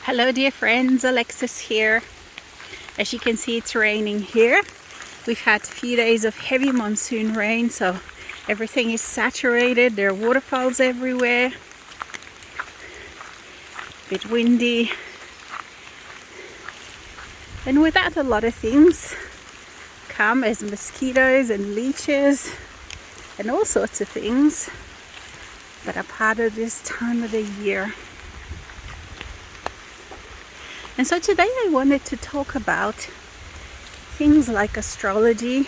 Hello dear friends, Alexis here. As you can see, it's raining here. We've had a few days of heavy monsoon rain, so everything is saturated. There are waterfalls everywhere. A bit windy. And with that, a lot of things come as mosquitoes and leeches and all sorts of things that are part of this time of the year. And so today I wanted to talk about things like astrology,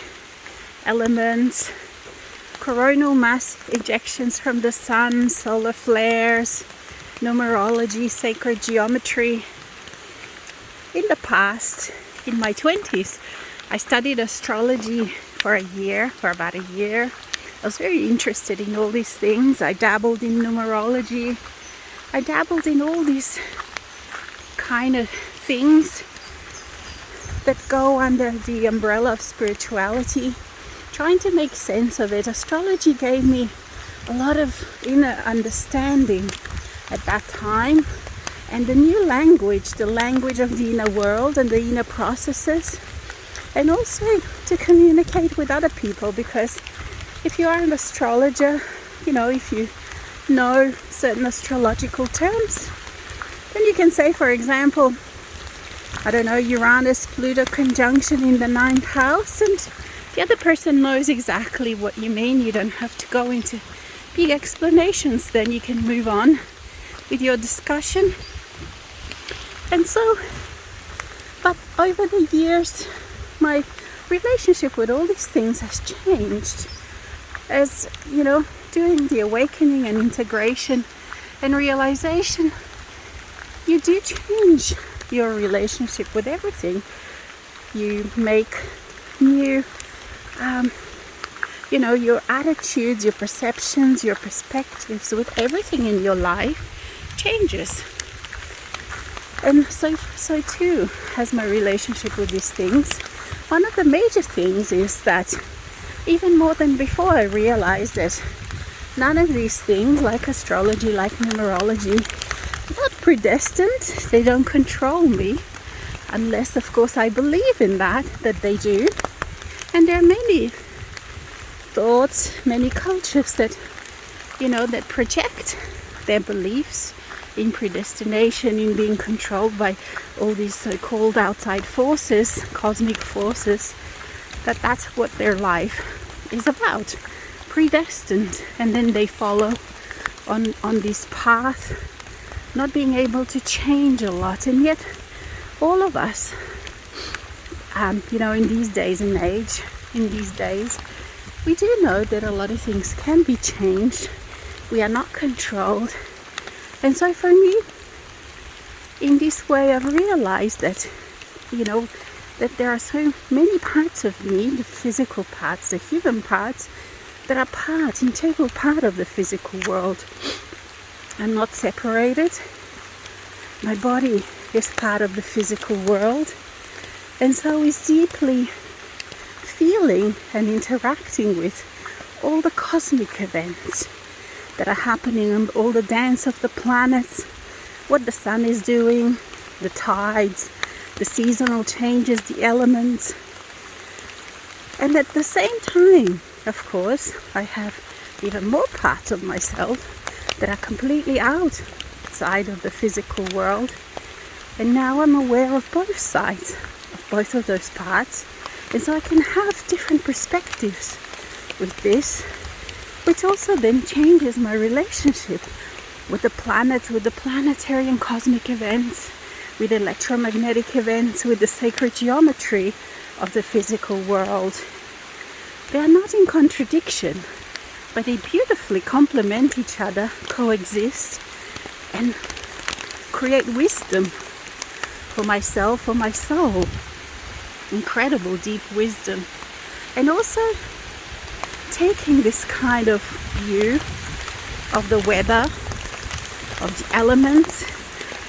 elements, coronal mass ejections from the sun, solar flares, numerology, sacred geometry. In the past, in my 20s, I studied astrology for about a year. I was very interested in all these things. I dabbled in numerology. I dabbled in all these kind of things that go under the umbrella of spirituality, trying to make sense of it. Astrology gave me a lot of inner understanding at that time, and the new language, the language of the inner world and the inner processes, and also to communicate with other people, because if you are an astrologer, if you know certain astrological terms, then you can say, for example, Uranus-Pluto conjunction in the 9th house, and the other person knows exactly what you mean. You don't have to go into big explanations. Then you can move on with your discussion. And so, but over the years, my relationship with all these things has changed. As, doing the awakening and integration and realization, you do change your relationship with everything. You make new, your attitudes, your perceptions, your perspectives with everything in your life changes. And so too has my relationship with these things. One of the major things is that even more than before, I realized that none of these things, like astrology, like numerology, not predestined. They don't control me, unless of course I believe in that they do. And there are many thoughts, many cultures that that project their beliefs in predestination, in being controlled by all these so-called outside forces, cosmic forces, that's what their life is about, predestined. And then they follow on this path, not being able to change a lot. And yet all of us, in these days and age, we do know that a lot of things can be changed. We are not controlled. And so for me, in this way, I've realized that, that there are so many parts of me, the physical parts, the human parts, that are integral part of the physical world. I'm not separated. My body is part of the physical world, and so is deeply feeling and interacting with all the cosmic events that are happening, and all the dance of the planets, what the sun is doing, the tides, the seasonal changes, the elements. And at the same time, of course, I have even more parts of myself that are completely outside of the physical world. And now I'm aware of both sides, of both of those parts. And so I can have different perspectives with this, which also then changes my relationship with the planets, with the planetary and cosmic events, with electromagnetic events, with the sacred geometry of the physical world. They are not in contradiction, but they beautifully complement each other, coexist, and create wisdom for myself, for my soul. Incredible deep wisdom. And also taking this kind of view of the weather, of the elements,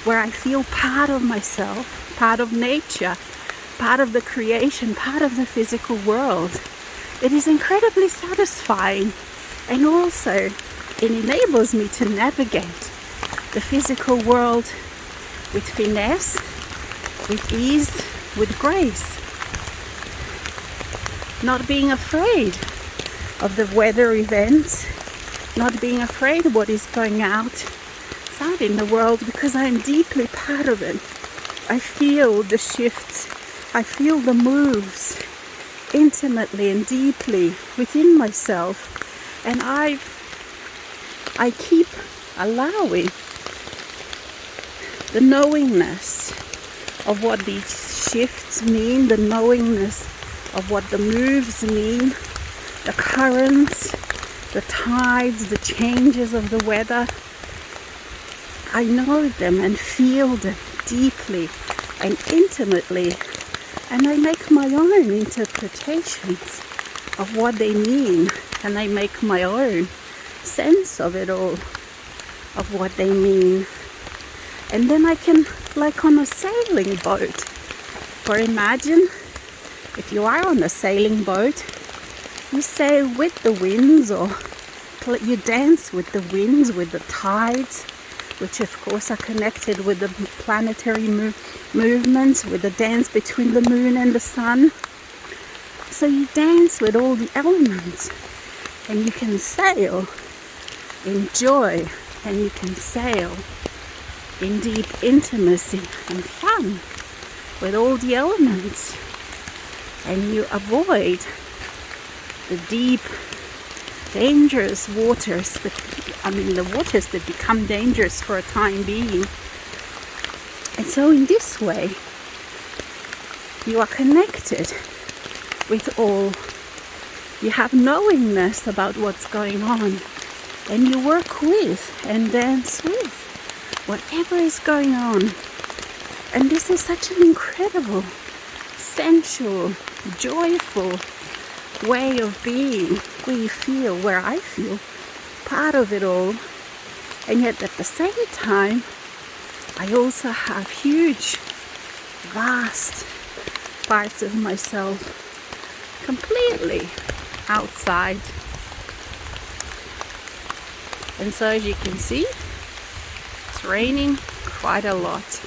where I feel part of myself, part of nature, part of the creation, part of the physical world. It is incredibly satisfying. And also, it enables me to navigate the physical world with finesse, with ease, with grace. Not being afraid of the weather events, not being afraid of what is going out in the world, because I am deeply part of it. I feel the shifts, I feel the moves intimately and deeply within myself, and I keep allowing the knowingness of what these shifts mean, the knowingness of what the moves mean, the currents, the tides, the changes of the weather. I know them and feel them deeply and intimately, and I make my own interpretations of what they mean, and I make my own sense of it all, of what they mean. And then I can, like on a sailing boat, or imagine if you are on a sailing boat, you sail with the winds, or you dance with the winds, with the tides, which of course are connected with the planetary movements, with the dance between the moon and the sun. So you dance with all the elements, and you can sail in joy, and you can sail in deep intimacy and fun with all the elements, and you avoid the deep, dangerous waters, the waters that become dangerous for a time being. And so in this way, you are connected with all. You have knowingness about what's going on, and you work with and dance with whatever is going on. And this is such an incredible, sensual, joyful way of being, where you feel, where I feel part of it all. And yet at the same time, I also have huge, vast parts of myself completely outside. And so as you can see, it's raining quite a lot.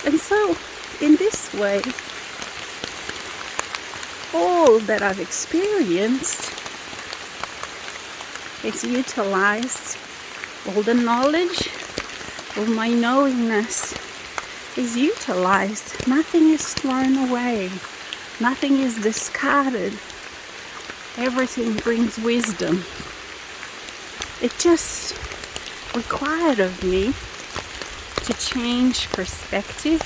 And so in this way, all that I've experienced is utilized. All the knowledge, all my knowingness is utilized. Nothing is thrown away. Nothing is discarded. Everything brings wisdom. It just required of me to change perspective,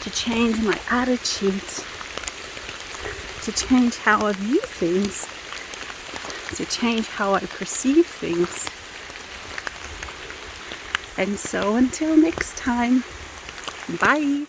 to change my attitudes, to change how I view things, to change how I perceive things. And so until next time, bye.